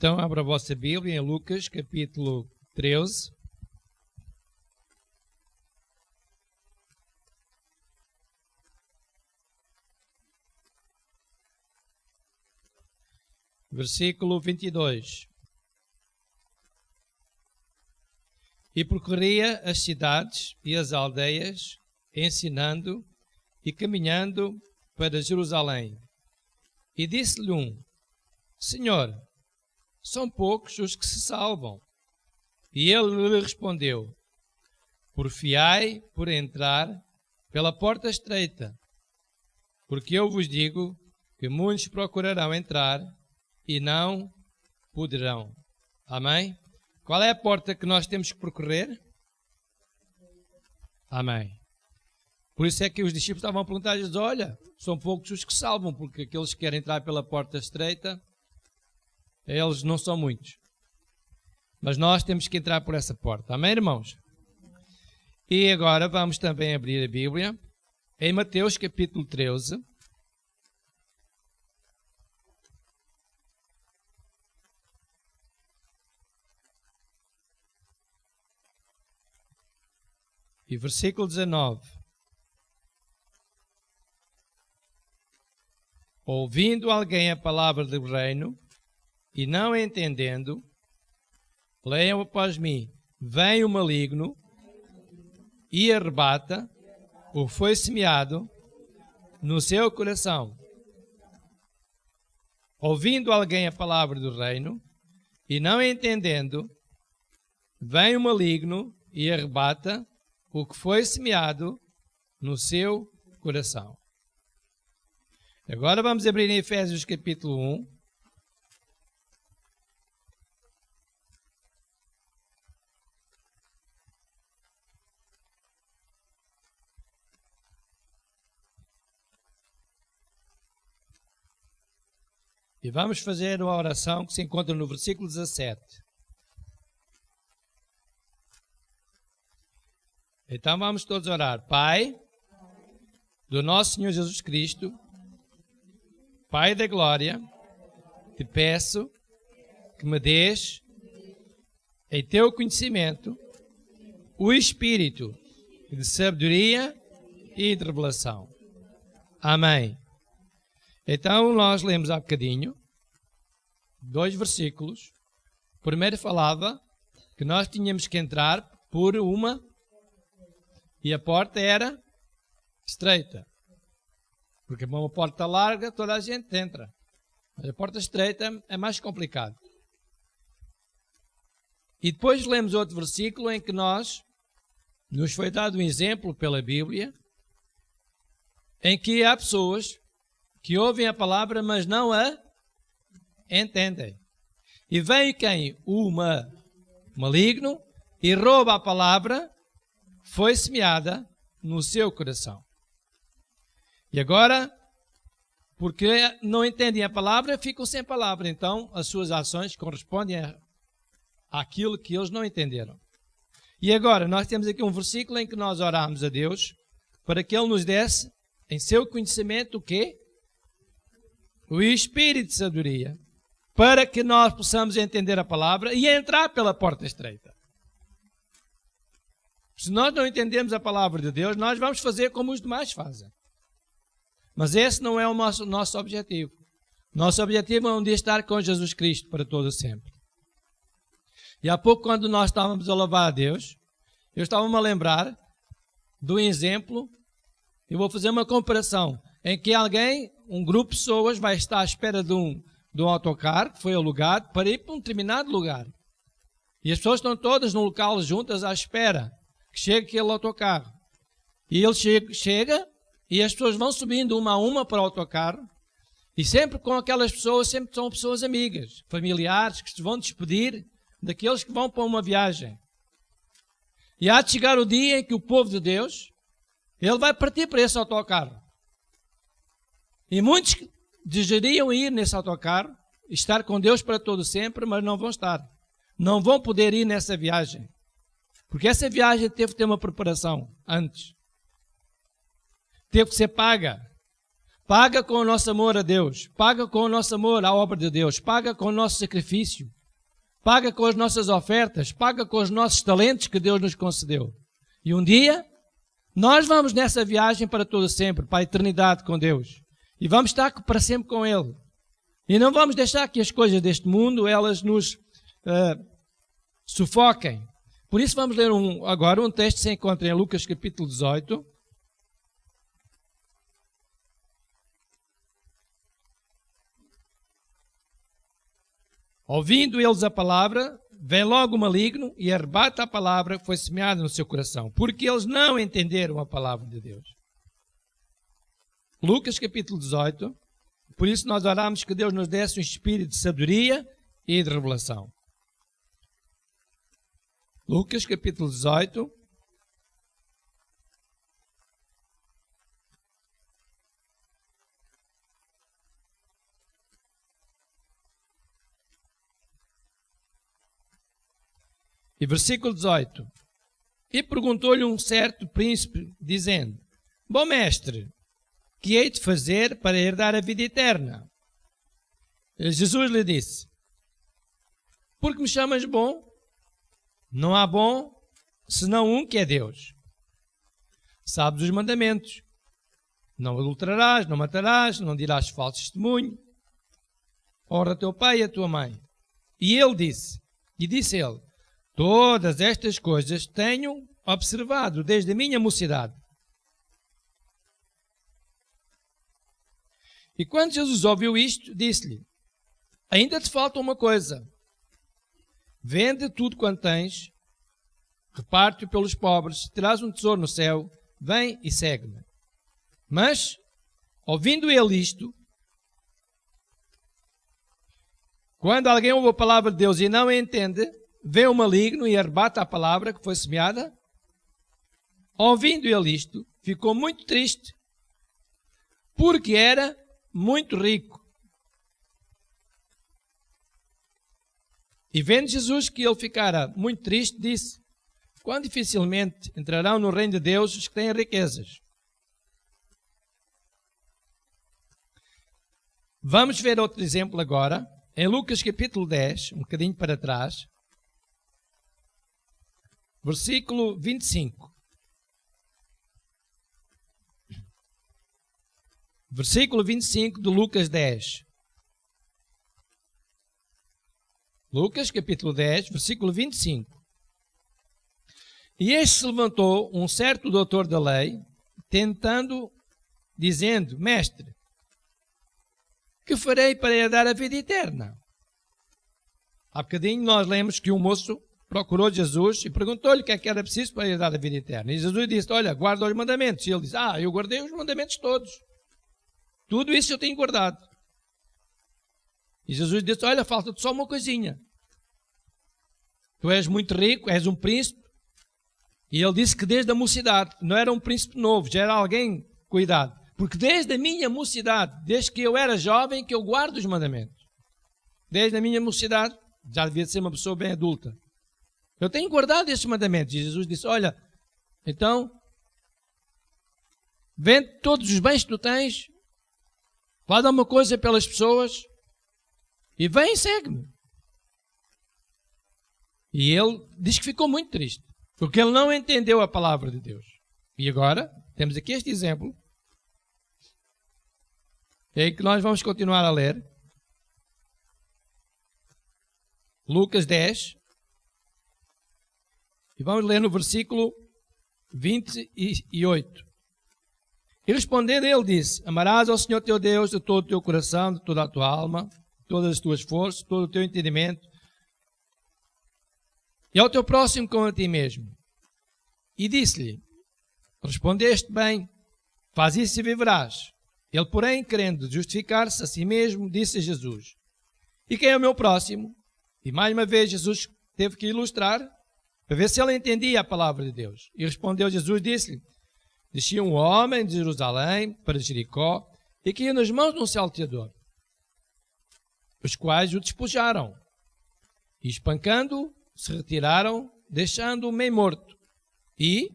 Então, abra a vossa Bíblia em Lucas, capítulo 13. Versículo 22. E percorria as cidades e as aldeias, ensinando e caminhando para Jerusalém. E disse-lhe um: Senhor, são poucos os que se salvam. E ele lhe respondeu: Porfiai por entrar pela porta estreita, porque eu vos digo que muitos procurarão entrar e não poderão. Amém? Qual é a porta que nós temos que percorrer? Amém. Por isso é que os discípulos estavam a perguntar a Jesus: olha, são poucos os que salvam, porque aqueles que querem entrar pela porta estreita, eles não são muitos. Mas nós temos que entrar por essa porta. Amém, irmãos? E agora vamos também abrir a Bíblia em Mateus capítulo 13. E versículo 19. Ouvindo alguém a palavra do reino e não entendendo, leiam após mim: vem o maligno e arrebata o que foi semeado no seu coração. Ouvindo alguém a palavra do reino e não entendendo, vem o maligno e arrebata o que foi semeado no seu coração. Agora vamos abrir em Efésios capítulo 1. E vamos fazer uma oração que se encontra no versículo 17. Então vamos todos orar. Pai, do nosso Senhor Jesus Cristo, Pai da glória, te peço que me dês, em teu conhecimento, o espírito de sabedoria e de revelação. Amém. Então nós lemos há bocadinho 2 versículos. O primeiro falava que nós tínhamos que entrar por uma, e a porta era estreita. Porque uma porta larga toda a gente entra. Mas a porta estreita é mais complicado. E depois lemos outro versículo em que nos foi dado um exemplo pela Bíblia, em que há pessoas que ouvem a palavra, mas não a entendem. E vem quem? O maligno e rouba a palavra que foi semeada no seu coração. E agora, porque não entendem a palavra, ficam sem palavra. Então, as suas ações correspondem àquilo que eles não entenderam. E agora, nós temos aqui um versículo em que nós oramos a Deus para que Ele nos desse, em seu conhecimento, o quê? O espírito de sabedoria, para que nós possamos entender a palavra e entrar pela porta estreita. Se nós não entendemos a palavra de Deus, nós vamos fazer como os demais fazem. Mas esse não é o nosso objetivo. Nosso objetivo é um dia estar com Jesus Cristo para todo sempre. E há pouco, quando nós estávamos a louvar a Deus, eu estava-me a lembrar do exemplo. Eu vou fazer uma comparação em que alguém, um grupo de pessoas, vai estar à espera de um autocarro que foi alugado para ir para um determinado lugar. E as pessoas estão todas no local juntas à espera que chegue aquele autocarro. E ele chega e as pessoas vão subindo uma a uma para o autocarro, e sempre com aquelas pessoas, sempre são pessoas amigas, familiares, que se vão despedir daqueles que vão para uma viagem. E há de chegar o dia em que o povo de Deus, ele vai partir para esse autocarro. E muitos desejariam ir nesse autocarro, estar com Deus para todo sempre, mas não vão estar. Não vão poder ir nessa viagem. Porque essa viagem teve que ter uma preparação antes. Teve que ser paga. paga com o nosso amor a Deus, paga com o nosso amor à obra de Deus, paga com o nosso sacrifício, paga com as nossas ofertas, paga com os nossos talentos que Deus nos concedeu. E um dia, nós vamos nessa viagem para todo sempre, para a eternidade com Deus. E vamos estar para sempre com Ele. E não vamos deixar que as coisas deste mundo, elas nos sufoquem. Por isso vamos ler agora um texto que se encontra em Lucas capítulo 18. Ouvindo eles a palavra, vem logo o maligno e arrebata a palavra que foi semeada no seu coração, porque eles não entenderam a palavra de Deus. Lucas capítulo 18. Por isso nós oramos que Deus nos desse um espírito de sabedoria e de revelação. Lucas capítulo 18. E versículo 18. E perguntou-lhe um certo príncipe, dizendo: Bom mestre, que hei de fazer para herdar a vida eterna? E Jesus lhe disse: Porque me chamas bom? Não há bom senão um, que é Deus. Sabes os mandamentos: não adulterarás, não matarás, não dirás falso testemunho, honra teu pai e a tua mãe. E disse ele: Todas estas coisas tenho observado desde a minha mocidade. E quando Jesus ouviu isto, disse-lhe: Ainda te falta uma coisa. Vende tudo quanto tens, reparte-o pelos pobres, terás um tesouro no céu, vem e segue-me. Mas, ouvindo ele isto, quando alguém ouve a palavra de Deus e não a entende, vem o maligno e arrebata a palavra que foi semeada. Ouvindo ele isto, ficou muito triste, porque era muito rico. E vendo Jesus que ele ficara muito triste, disse: Quão dificilmente entrarão no reino de Deus os que têm riquezas. Vamos ver outro exemplo agora, em Lucas capítulo 10, um bocadinho para trás, versículo 25. Versículo 25 de Lucas 10. Lucas, capítulo 10, versículo 25. E este se levantou um certo doutor da lei, tentando, dizendo: Mestre, que farei para herdar a vida eterna? Há bocadinho nós lemos que um moço procurou Jesus e perguntou-lhe o que é que era preciso para herdar a vida eterna. E Jesus disse: Olha, guarda os mandamentos. E ele disse: Eu guardei os mandamentos todos. Tudo isso eu tenho guardado. E Jesus disse: Olha, falta-te só uma coisinha. Tu és muito rico, és um príncipe. E ele disse que desde a mocidade, não era um príncipe novo, já era alguém cuidado. Porque desde a minha mocidade, desde que eu era jovem, que eu guardo os mandamentos. Desde a minha mocidade, já devia ser uma pessoa bem adulta. Eu tenho guardado estes mandamentos. E Jesus disse: Olha, então, vende todos os bens que tu tens, vai dar uma coisa pelas pessoas e vem e segue-me. E ele diz que ficou muito triste, porque ele não entendeu a palavra de Deus. E agora, temos aqui este exemplo, em que nós vamos continuar a ler. Lucas 10. E vamos ler no versículo 28. E respondendo ele disse: Amarás ao Senhor teu Deus de todo o teu coração, de toda a tua alma, de todas as tuas forças, de todo o teu entendimento, e ao teu próximo como a ti mesmo. E disse-lhe: Respondeste bem, faz isso e viverás. Ele, porém, querendo justificar-se a si mesmo, disse a Jesus: E quem é o meu próximo? E mais uma vez Jesus teve que ilustrar, para ver se ele entendia a palavra de Deus. E respondeu Jesus, disse-lhe: Descia um homem de Jerusalém para Jericó e caiu nas mãos de um salteador, os quais o despojaram e, espancando-o, se retiraram, deixando-o meio morto. E,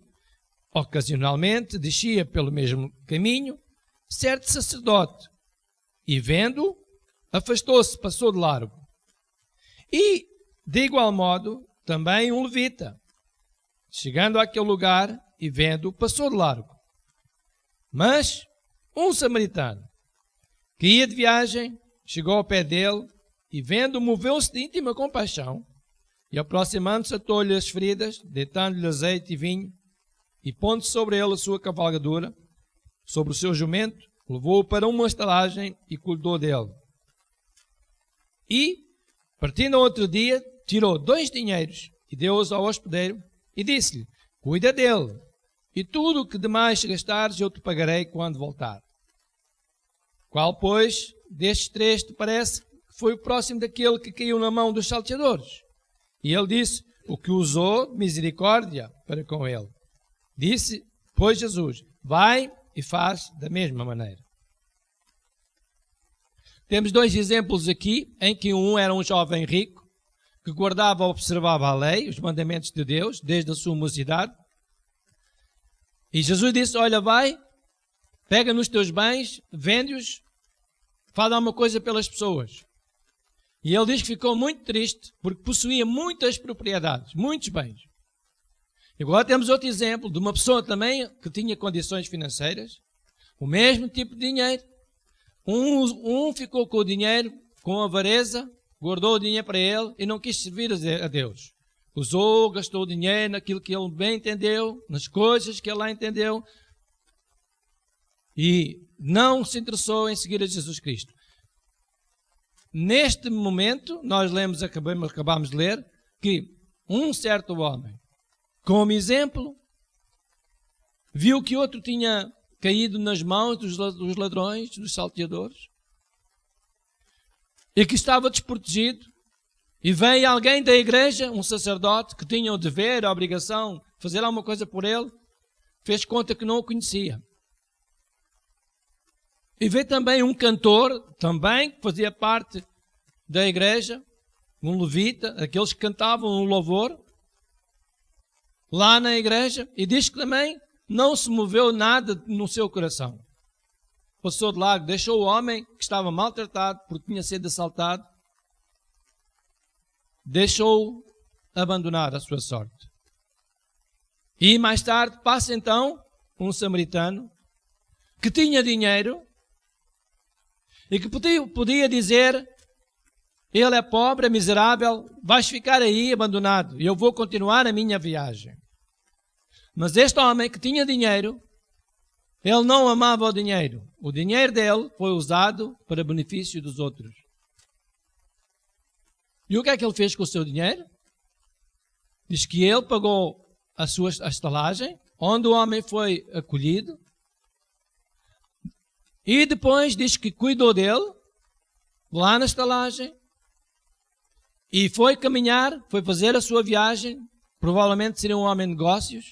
ocasionalmente, descia pelo mesmo caminho certo sacerdote, e vendo, afastou-se, passou de largo. E, de igual modo, também um levita, chegando àquele lugar e vendo, passou de largo. Mas um samaritano, que ia de viagem, chegou ao pé dele e vendo, moveu-se de íntima compaixão e, aproximando-se, atou-lhe as feridas, deitando-lhe azeite e vinho e pondo sobre ele a sua cavalgadura, sobre o seu jumento, levou-o para uma estalagem e cuidou dele. E, partindo ao outro dia, tirou 2 dinheiros e deu-os ao hospedeiro e disse-lhe: cuida dele, e tudo o que demais gastares eu te pagarei quando voltar. Qual, pois, destes 3 te parece que foi o próximo daquele que caiu na mão dos salteadores? E ele disse: o que usou misericórdia para com ele. Disse, pois, Jesus: vai e faz da mesma maneira. Temos 2 exemplos aqui, em que um era um jovem rico, que guardava e observava a lei, os mandamentos de Deus, desde a sua mocidade. E Jesus disse: olha, vai, pega nos teus bens, vende-os, faz alguma coisa pelas pessoas. E ele diz que ficou muito triste, porque possuía muitas propriedades, muitos bens. E agora temos outro exemplo de uma pessoa também que tinha condições financeiras, o mesmo tipo de dinheiro. Um ficou com o dinheiro, com avareza, guardou o dinheiro para ele e não quis servir a Deus. Usou, gastou o dinheiro naquilo que ele bem entendeu, nas coisas que ele lá entendeu, e não se interessou em seguir a Jesus Cristo. Neste momento, nós lemos, acabamos de ler, que um certo homem, como exemplo, viu que outro tinha caído nas mãos dos ladrões, dos salteadores, e que estava desprotegido, e veio alguém da igreja, um sacerdote, que tinha o dever, a obrigação de fazer alguma coisa por ele, fez conta que não o conhecia. E veio também um cantor, também, que fazia parte da igreja, um levita, aqueles que cantavam um louvor, lá na igreja, e diz que também não se moveu nada no seu coração. Passou de largo, deixou o homem que estava maltratado, porque tinha sido assaltado, deixou-o abandonar a sua sorte. E mais tarde passa então um samaritano que tinha dinheiro e que podia dizer: ele é pobre, é miserável, vais ficar aí abandonado e eu vou continuar a minha viagem. Mas este homem que tinha dinheiro, ele não amava o dinheiro. O dinheiro dele foi usado para benefício dos outros. E o que é que ele fez com o seu dinheiro? Diz que ele pagou a estalagem, onde o homem foi acolhido, e depois diz que cuidou dele, lá na estalagem, e foi caminhar, foi fazer a sua viagem, provavelmente seria um homem de negócios,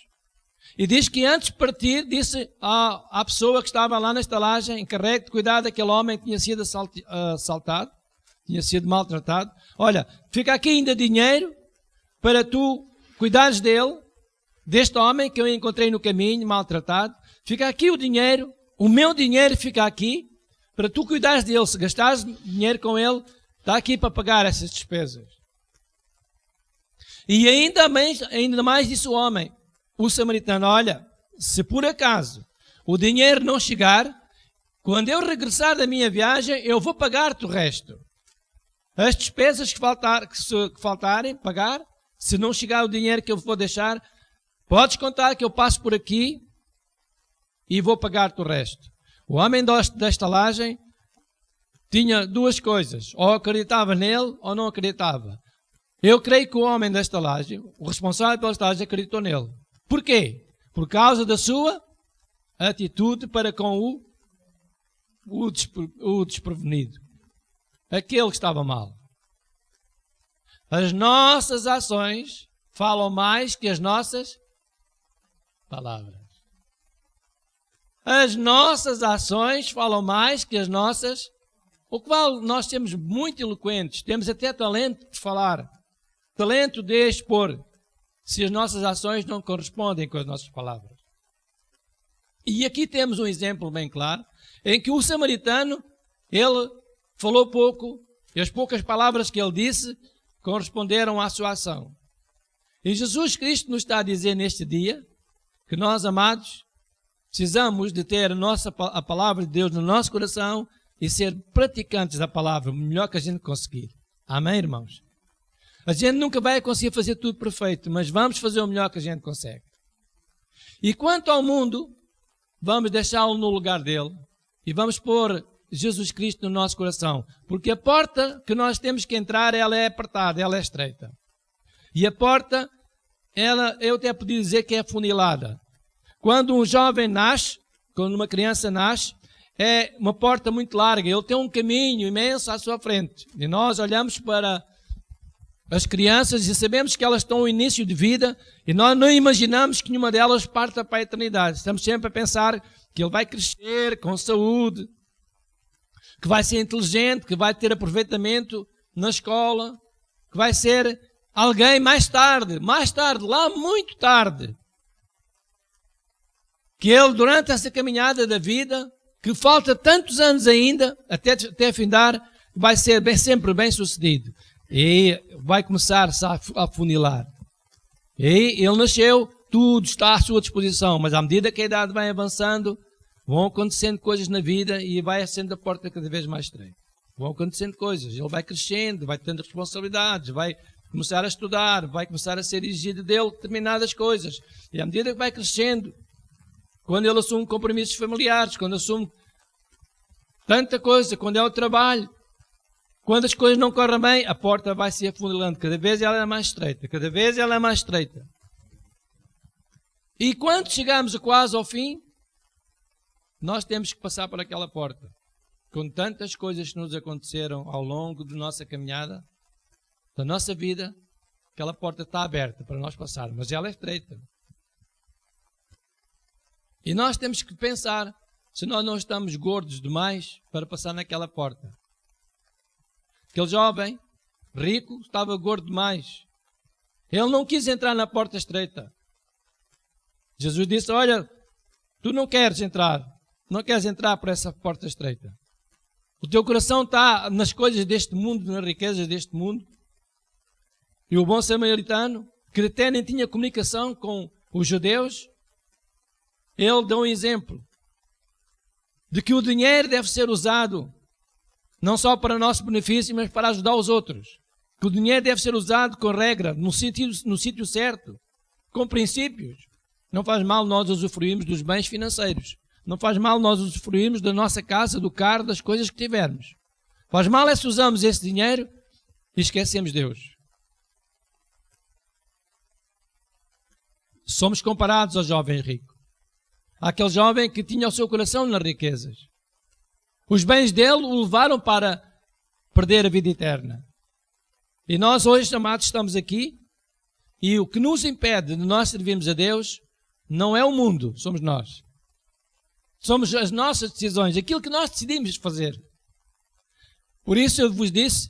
e diz que antes de partir, disse à pessoa que estava lá na estalagem, encarregue de cuidar daquele homem que tinha sido assaltado, tinha sido maltratado: olha, fica aqui ainda dinheiro para tu cuidares dele, deste homem que eu encontrei no caminho, maltratado. Fica aqui o dinheiro, o meu dinheiro fica aqui, para tu cuidares dele. Se gastares dinheiro com ele, está aqui para pagar essas despesas. E ainda mais disse o homem, o samaritano: olha, se por acaso o dinheiro não chegar, quando eu regressar da minha viagem, eu vou pagar-te o resto. As despesas que faltarem, pagar. Se não chegar o dinheiro que eu vou deixar, podes contar que eu passo por aqui e vou pagar-te o resto. O homem da estalagem tinha 2 coisas: ou acreditava nele ou não acreditava. Eu creio que o homem da estalagem, o responsável pela estalagem, acreditou nele. Porquê? Por causa da sua atitude para com o desprevenido. Aquele que estava mal. As nossas ações falam mais que as nossas palavras. As nossas ações falam mais que as nossas... O qual nós temos muito eloquentes, temos até talento de falar, talento de expor, se as nossas ações não correspondem com as nossas palavras. E aqui temos um exemplo bem claro, em que o samaritano, ele falou pouco, e as poucas palavras que ele disse corresponderam à sua ação. E Jesus Cristo nos está a dizer neste dia que nós, amados, precisamos de ter a palavra de Deus no nosso coração e ser praticantes da palavra o melhor que a gente conseguir. Amém, irmãos? A gente nunca vai conseguir fazer tudo perfeito, mas vamos fazer o melhor que a gente consegue. E quanto ao mundo, vamos deixá-lo no lugar dele e vamos pôr Jesus Cristo no nosso coração, porque a porta que nós temos que entrar, ela é apertada, ela é estreita. E a porta, eu até podia dizer que é afunilada. Quando um jovem nasce, quando uma criança nasce, é uma porta muito larga, ele tem um caminho imenso à sua frente. E nós olhamos para as crianças e sabemos que elas estão no início de vida e nós não imaginamos que nenhuma delas parta para a eternidade. Estamos sempre a pensar que ele vai crescer com saúde, que vai ser inteligente, que vai ter aproveitamento na escola, que vai ser alguém mais tarde, lá muito tarde. Que ele, durante essa caminhada da vida, que falta tantos anos ainda, até findar, vai ser sempre bem sucedido. E vai começar-se a afunilar. E ele nasceu, tudo está à sua disposição, mas à medida que a idade vai avançando, vão acontecendo coisas na vida e vai sendo a porta cada vez mais estreita. Vão acontecendo coisas, ele vai crescendo, vai tendo responsabilidades, vai começar a estudar, vai começar a ser exigido dele determinadas coisas. E à medida que vai crescendo, quando ele assume compromissos familiares, quando assume tanta coisa, quando é o trabalho, quando as coisas não correm bem, a porta vai se afunilando. Cada vez ela é mais estreita, cada vez ela é mais estreita. E quando chegamos quase ao fim, nós temos que passar por aquela porta. Com tantas coisas que nos aconteceram ao longo da nossa caminhada, da nossa vida, aquela porta está aberta para nós passarmos, mas ela é estreita. E nós temos que pensar se nós não estamos gordos demais para passar naquela porta. Aquele jovem rico estava gordo demais. Ele não quis entrar na porta estreita. Jesus disse, olha, tu não queres entrar por essa porta estreita. O teu coração está nas coisas deste mundo, nas riquezas deste mundo. E o bom samaritano, que até nem tinha comunicação com os judeus, ele dá um exemplo de que o dinheiro deve ser usado não só para nosso benefício, mas para ajudar os outros. Que o dinheiro deve ser usado com regra, no sítio certo, com princípios. Não faz mal nós usufruirmos dos bens financeiros. Não faz mal nós usufruirmos da nossa casa, do carro, das coisas que tivermos. Faz mal é se usamos esse dinheiro e esquecemos Deus. Somos comparados ao jovem rico. Aquele jovem que tinha o seu coração nas riquezas. Os bens dele o levaram para perder a vida eterna. E nós hoje, amados, estamos aqui e o que nos impede de nós servirmos a Deus não é o mundo, somos nós. Somos as nossas decisões, aquilo que nós decidimos fazer. Por isso eu vos disse,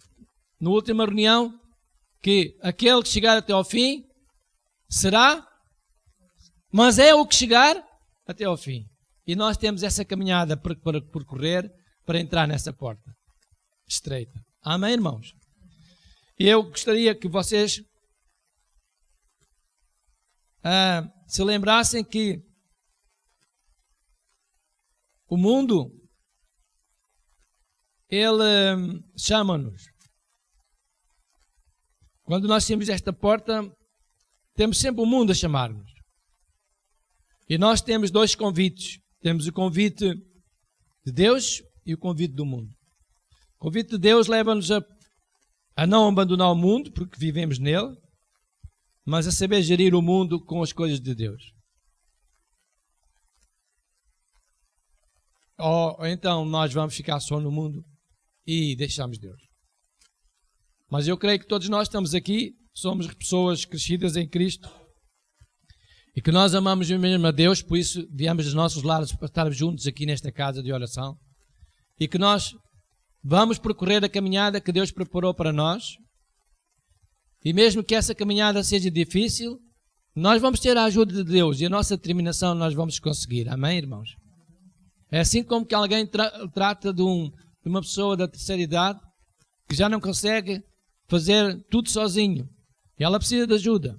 na última reunião, que aquele que chegar até ao fim será, mas é o que chegar até ao fim. E nós temos essa caminhada para percorrer, para entrar nessa porta estreita. Amém, irmãos? E eu gostaria que vocês se lembrassem que o mundo, ele chama-nos. Quando nós temos esta porta, temos sempre o mundo a chamar-nos. E nós temos dois convites. Temos o convite de Deus e o convite do mundo. O convite de Deus leva-nos a não abandonar o mundo, porque vivemos nele, mas a saber gerir o mundo com as coisas de Deus. Ou então nós vamos ficar só no mundo e deixamos Deus. Mas eu creio que todos nós estamos aqui, somos pessoas crescidas em Cristo e que nós amamos mesmo a Deus, por isso viemos dos nossos lares para estarmos juntos aqui nesta casa de oração e que nós vamos percorrer a caminhada que Deus preparou para nós. E mesmo que essa caminhada seja difícil, nós vamos ter a ajuda de Deus e a nossa determinação nós vamos conseguir. Amém, irmãos? É assim como que alguém trata de uma pessoa da terceira idade que já não consegue fazer tudo sozinho. E ela precisa de ajuda.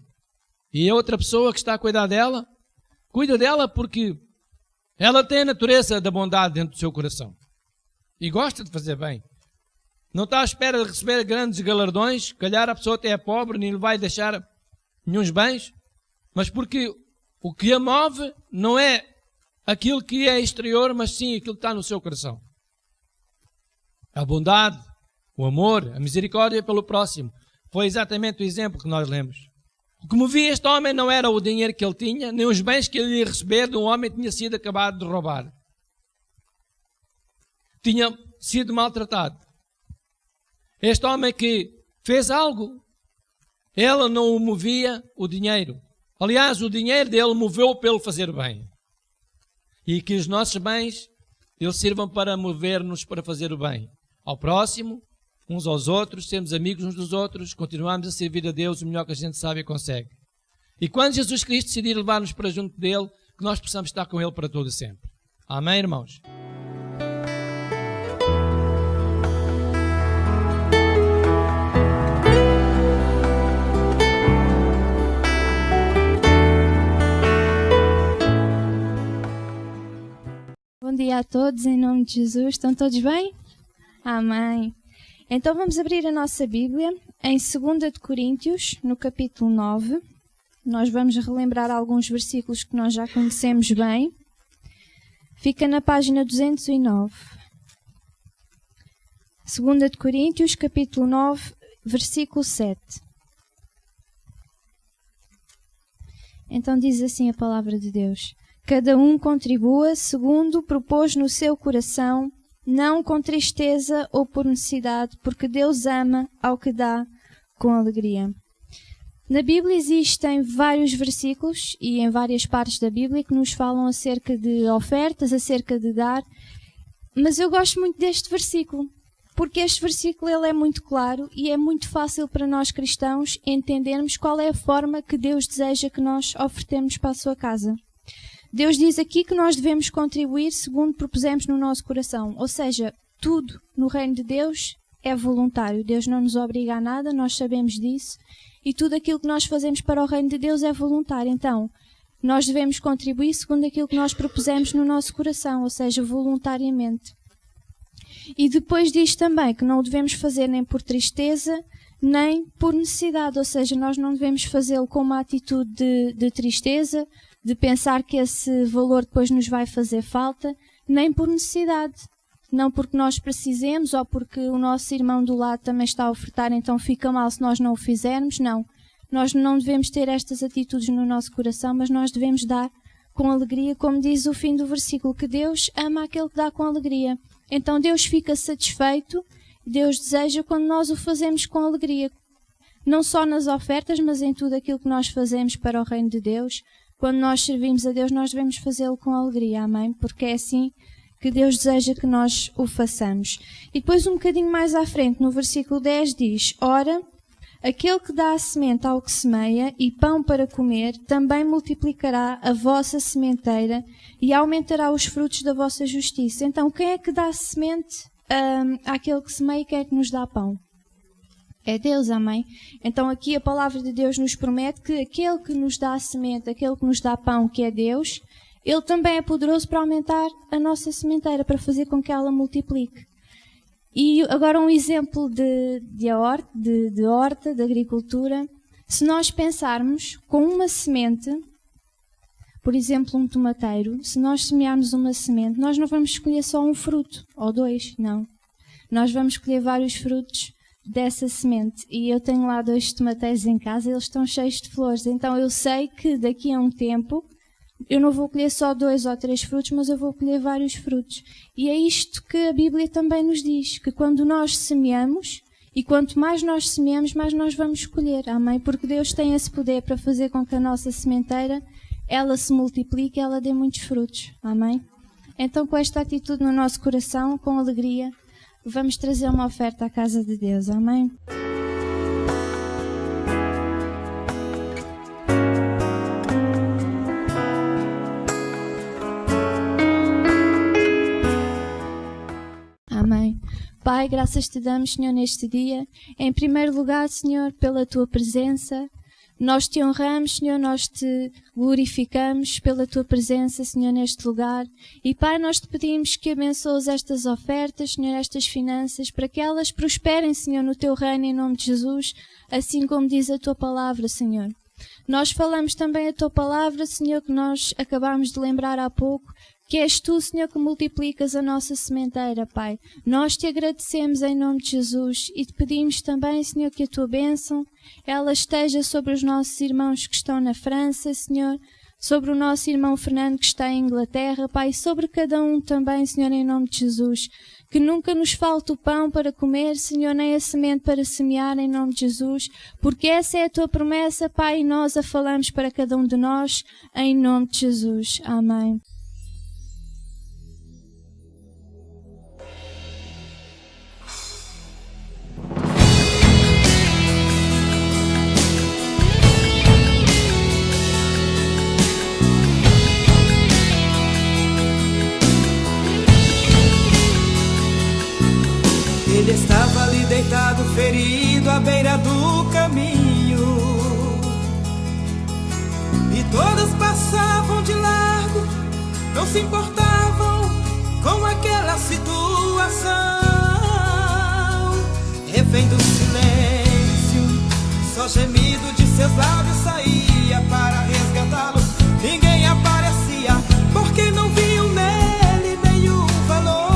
E a outra pessoa que está a cuidar dela, cuida dela porque ela tem a natureza da bondade dentro do seu coração. E gosta de fazer bem. Não está à espera de receber grandes galardões. Calhar a pessoa até é pobre, nem lhe vai deixar nenhuns bens. Mas porque o que a move não é aquilo que é exterior, mas sim aquilo que está no seu coração. A bondade, o amor, a misericórdia pelo próximo. Foi exatamente o exemplo que nós lemos. O que movia este homem não era o dinheiro que ele tinha, nem os bens que ele ia receber de um homem que tinha sido acabado de roubar. Tinha sido maltratado. Este homem que fez algo, ele não o movia o dinheiro. Aliás, o dinheiro dele moveu pelo fazer bem. E que os nossos bens, eles sirvam para mover-nos para fazer o bem. Ao próximo, uns aos outros, sermos amigos uns dos outros, continuarmos a servir a Deus o melhor que a gente sabe e consegue. E quando Jesus Cristo decidir levar-nos para junto dele, que nós possamos estar com ele para todo sempre. Amém, irmãos? Bom dia a todos, em nome de Jesus. Estão todos bem? Amém. Então vamos abrir a nossa Bíblia em 2 de Coríntios, no capítulo 9. Nós vamos relembrar alguns versículos que nós já conhecemos bem. Fica na página 209. 2 de Coríntios, capítulo 9, versículo 7. Então diz assim a palavra de Deus: cada um contribua segundo propôs no seu coração, não com tristeza ou por necessidade, porque Deus ama ao que dá com alegria. Na Bíblia existem vários versículos e em várias partes da Bíblia que nos falam acerca de ofertas, acerca de dar, mas eu gosto muito deste versículo, porque este versículo ele é muito claro e é muito fácil para nós cristãos entendermos qual é a forma que Deus deseja que nós ofertemos para a sua casa. Deus diz aqui que nós devemos contribuir segundo propusemos no nosso coração. Ou seja, tudo no reino de Deus é voluntário. Deus não nos obriga a nada, nós sabemos disso. E tudo aquilo que nós fazemos para o reino de Deus é voluntário. Então, nós devemos contribuir segundo aquilo que nós propusemos no nosso coração, ou seja, voluntariamente. E depois diz também que não o devemos fazer nem por tristeza, nem por necessidade. Ou seja, nós não devemos fazê-lo com uma atitude de tristeza, de pensar que esse valor depois nos vai fazer falta, nem por necessidade. Não porque nós precisemos ou porque o nosso irmão do lado também está a ofertar, então fica mal se nós não o fizermos. Não. Nós não devemos ter estas atitudes no nosso coração, mas nós devemos dar com alegria, como diz o fim do versículo, que Deus ama aquele que dá com alegria. Então Deus fica satisfeito, Deus deseja quando nós o fazemos com alegria. Não só nas ofertas, mas em tudo aquilo que nós fazemos para o reino de Deus. Quando nós servimos a Deus, nós devemos fazê-lo com alegria, amém? Porque é assim que Deus deseja que nós o façamos. E depois um bocadinho mais à frente, no versículo 10 diz: ora, aquele que dá a semente ao que semeia e pão para comer, também multiplicará a vossa sementeira e aumentará os frutos da vossa justiça. Então, quem é que dá a semente àquele que semeia e quem é que nos dá pão? É Deus, amém? Então aqui a palavra de Deus nos promete que aquele que nos dá a semente, aquele que nos dá pão, que é Deus, Ele também é poderoso para aumentar a nossa sementeira, para fazer com que ela multiplique. E agora um exemplo de horta, de agricultura. Se nós pensarmos com uma semente, por exemplo um tomateiro, se nós semearmos uma semente, nós não vamos escolher só um fruto, ou dois, não. Nós vamos escolher vários frutos dessa semente. E eu tenho lá 2 tomateiros em casa, eles estão cheios de flores. Então eu sei que daqui a um tempo eu não vou colher só 2 ou 3 frutos, mas eu vou colher vários frutos. E é isto que a Bíblia também nos diz, que quando nós semeamos, e quanto mais nós semeamos, mais nós vamos colher, amém? Porque Deus tem esse poder para fazer com que a nossa sementeira, ela se multiplique e ela dê muitos frutos, amém? Então com esta atitude no nosso coração, com alegria, vamos trazer uma oferta à casa de Deus, amém? Pai, graças te damos, Senhor, neste dia. Em primeiro lugar, Senhor, pela tua presença. Nós te honramos, Senhor, nós te glorificamos pela tua presença, Senhor, neste lugar. E, Pai, nós te pedimos que abençoes estas ofertas, Senhor, estas finanças, para que elas prosperem, Senhor, no teu reino, em nome de Jesus, assim como diz a tua palavra, Senhor. Nós falamos também a tua palavra, Senhor, que nós acabámos de lembrar há pouco, que és tu, Senhor, que multiplicas a nossa sementeira, Pai. Nós te agradecemos em nome de Jesus e te pedimos também, Senhor, que a tua bênção, ela esteja sobre os nossos irmãos que estão na França, Senhor, sobre o nosso irmão Fernando que está em Inglaterra, Pai, e sobre cada um também, Senhor, em nome de Jesus. Que nunca nos falte o pão para comer, Senhor, nem a semente para semear, em nome de Jesus, porque essa é a tua promessa, Pai, e nós a falamos para cada um de nós, em nome de Jesus. Amém. Ele estava ali deitado, ferido, à beira do caminho, e todos passavam de largo, não se importavam com aquela situação. Refém do silêncio, só gemido de seus lábios saía para resgatá-lo. Ninguém aparecia, porque não viam nele nenhum valor.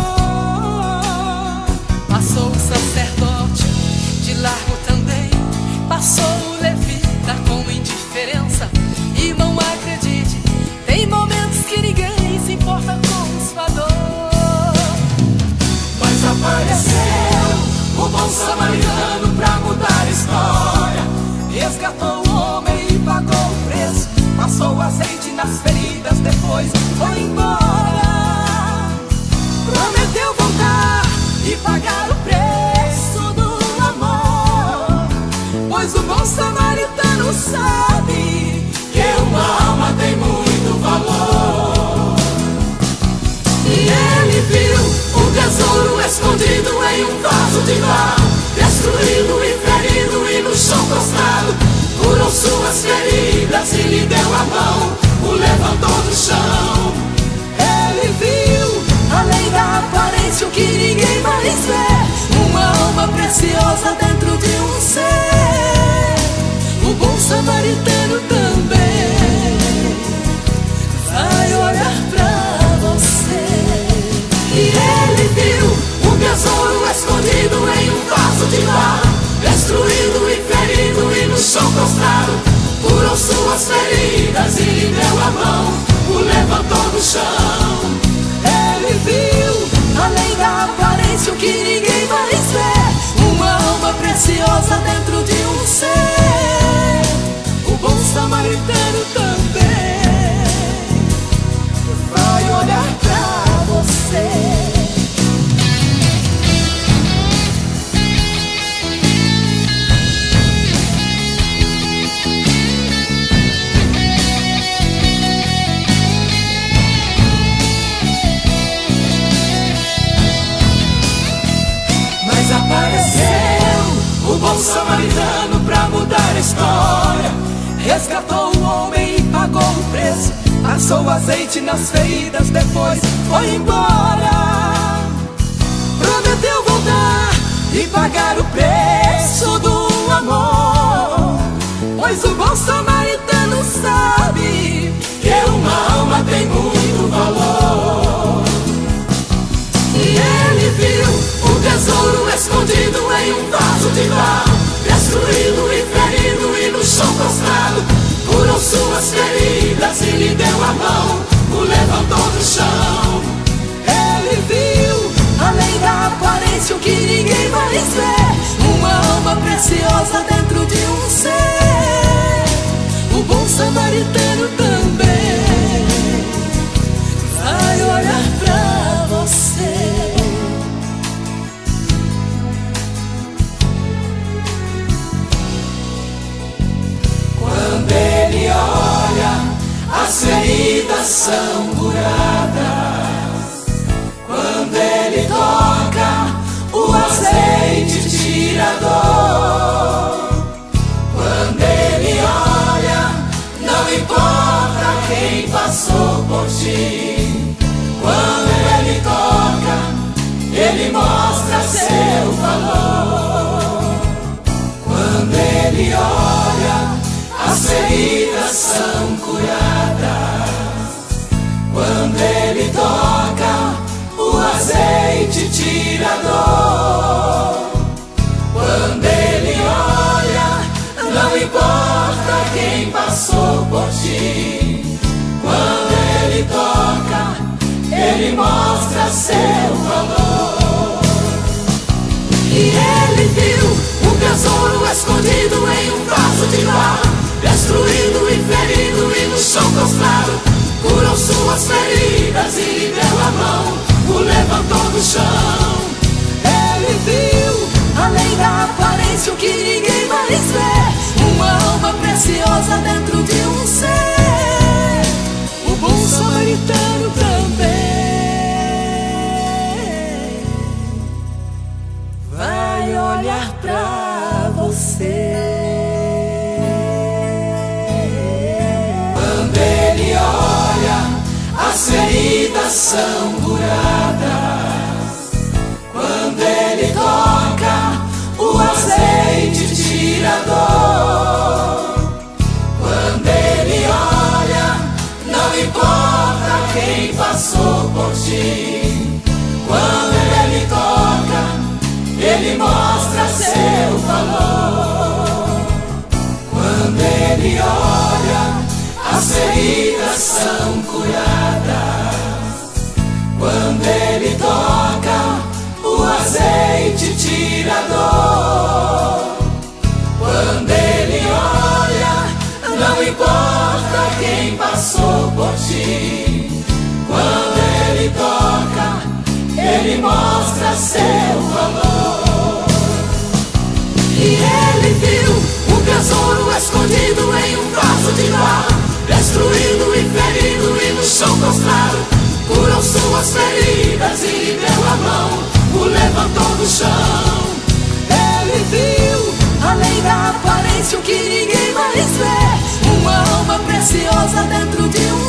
Passou o sacerdote, de largo também. Passou o levita com indiferença. E não acredite, tem momentos que ninguém se importa com sua dor. Mas apareceu o bom samaritano pra mudar a história. Resgatou o homem e pagou o preço. Passou azeite nas feridas, depois foi embora. Prometeu voltar e pagar o preço do amor, pois o bom samaritano sabe que uma alma tem muito valor. E ele viu um tesouro escondido em um vaso de barro, destruído e ferido e no chão prostrado. Curou suas feridas e lhe deu a mão, o levantou do chão. Ele viu, além da aparência, o que ninguém mais vê, uma alma preciosa dentro de um ser. O bom samaritano também vai olhar pra você. E ele viu um tesouro escondido em um vaso de barro, destruído e ferido e no chão prostrado. Curou suas feridas e lhe deu a mão, o levantou do chão. Ele viu, além da aparência, o que ninguém mais vê, uma alma preciosa dentro de um ser. O bom samaritano também vai olhar pra você. Apareceu o bom samaritano pra mudar a história. Resgatou o homem e pagou o preço. Passou azeite nas feridas, depois foi embora. Prometeu voltar e pagar o preço do amor, pois o bom samaritano sabe que uma alma tem muito valor. E ele viu um tesouro escondido em um vaso de barro, destruído e ferido e no chão prostrado. Curou suas feridas e lhe deu a mão, o levantou do chão. Ele viu, além da aparência, o que ninguém mais vê, uma alma preciosa dentro de um ser. O bom samaritano também vai olhar pra você. Quando ele olha, as feridas são curadas. Quando ele toca, o passou por ti. Quando Ele toca, Ele mostra seu valor. Quando Ele olha, as feridas são curadas. Quando Ele toca, o azeite tira a dor. Quando Ele olha, não importa quem passou por ti. Quando Ele toca, Ele mostra seu valor. E Ele viu um tesouro escondido em um vaso de barro, destruído e ferido e no chão prostrado. Curou suas feridas e lhe deu a mão, o levantou do chão. Ele viu, além da aparência, o que ninguém mais vê, uma alma preciosa dentro de um ser. O bom samaritano também vai olhar pra você. Quando Ele olha, as feridas são curadas. Quando Ele toca, o azeite tira a dor. Quando Ele olha, não importa quem passou por ti. Quando Ele toca, Ele mostra seu valor. Quando Ele olha, as feridas são curadas. Quando Ele toca, o azeite tira a dor. Quando Ele olha, não importa quem passou por ti. Quando Ele toca, Ele mostra seu valor. E Ele viu um tesouro escondido em um vaso de barro, destruído e ferido e no chão prostrado. Curou suas feridas e lhe deu a mão, o levantou do chão. Ele viu, além da aparência, o que ninguém mais vê, uma alma preciosa dentro de um